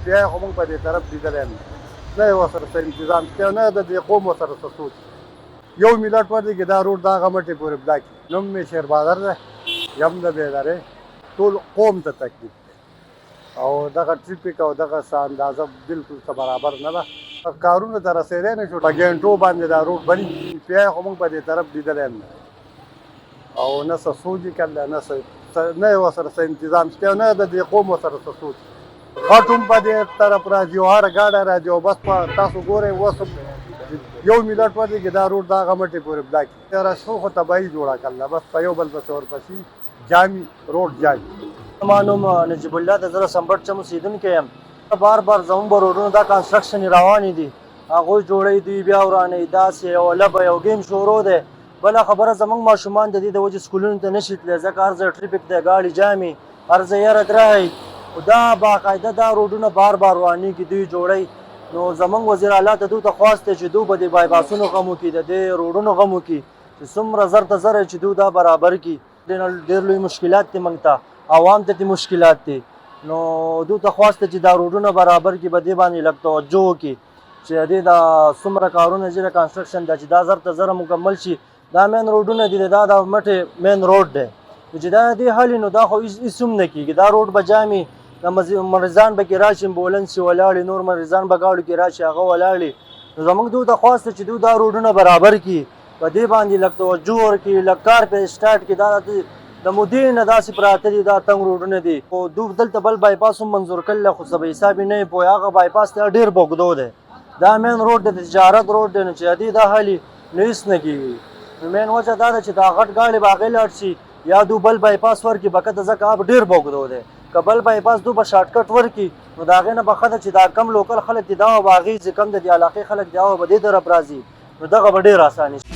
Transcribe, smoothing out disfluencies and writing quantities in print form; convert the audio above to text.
بیا خو موږ په دې طرف لیدلی نه یې ورسره څه انتظام شته نه د دې قوم ورسره څه سوچ یو ملت ورته دا روډ دغه مټې پورې بلاک نوم مې شیر بادر دی یم د بیدارۍ ټول قوم ته تکلیف دی او دغه ټریفک او دغه څه اندازه بلکل څه برابر نه ده کارونو ته رسېدی نه شو په ګینټو باندې دا روډ بني بیا خو موږ په دې طرف لیدلی نه او نه څه سوچ یې کړلی نه یې ورسره څه انتظام شته نه د دې قوم ورسره څه سوچ غټ هم په دې طرف راځي او هره ګاډه راځي او بس په تاسو ګورئ اوس یو ملت ورته چې دا روډ دغه مټې پورې بلاک رسمو خو تباهي جوړه کړله بس په یو بل پسې ورپسې جامي روډ جامي زما نوم نجیب الله د زه سمبټ چم اوسېدونکی یم بار بار زموږ به روډونو دا کنسټرکشن روانې دي هغوی جوړوي دوی بیا ورانوي داسې یو لبه یو ګیم شروع دی بله خبره زموږ ماشومان د دې د وجې سکولونو ته نشي تللی ځکه هر ځای ټریفک دی ګاډي جامې هر ځای یره درهی دا باقاعده دا روډونه بار بار روانېږي دوی جوړوي نو زموږ وزیر اعلی ته دوی ته خواست دی چې دوی به د بایپاسونو غم وکړي د دې روډونو غم وکړي چې څومره زر ته زر چې دوی دا برابر کړي ډېر لوی مشکلات دي موږ ته عوام ته دې مشکلات دي نو دوی ته خواست دی چې دا روډونه برابر کړي به دې باندې لږ توجه وکړي چې د دې دا څومره کارونه چې د کنسټرکشن ده چې دا زر ته زره مکمل شي دا مین روډونه دي دا د مټې مین روډ دی چې دا دې حل نو دا خو هېڅ هم نه کېږي دا روډ به جامې د مریضان به کې راشي امبولنس یې ولاړې نور مریضان به ګاډو کې راشي هغه ولاړې نو زموږ دوی ته خواست چې دوی دا روډونه برابر کړي په دې باندې لږ توجه ورکړي لږ کار پرې سټارټ کړي دا د مودې نه داسې پراته دي دا تنګ روډونه دي خو دوی دلته بل بایپاس هم منظور کړلی خو څه به حساب یې نه یې پوهې هغه بایپاس ته ډېر بوږدو دی دا مین روډ دی د تجارت روډ دی نو چې د دې دا حالي نو هېڅ نه کېږي نو مین وجه دا ده چې دا غټ ګاډي به هغې لاړ شي یا دوی بل بایپاس ورکړي بقته ځکه اب ډېر بوږدو دی که بل بایپاس دوی به شارټکټ ورکړي نو د هغې نه به ښه ده چې دا کم لوکل خلک دي دا به هغې چې کم د دې علاقې خلک دي هغه به دې طرف راځي نو دغه به ډېر اساني شي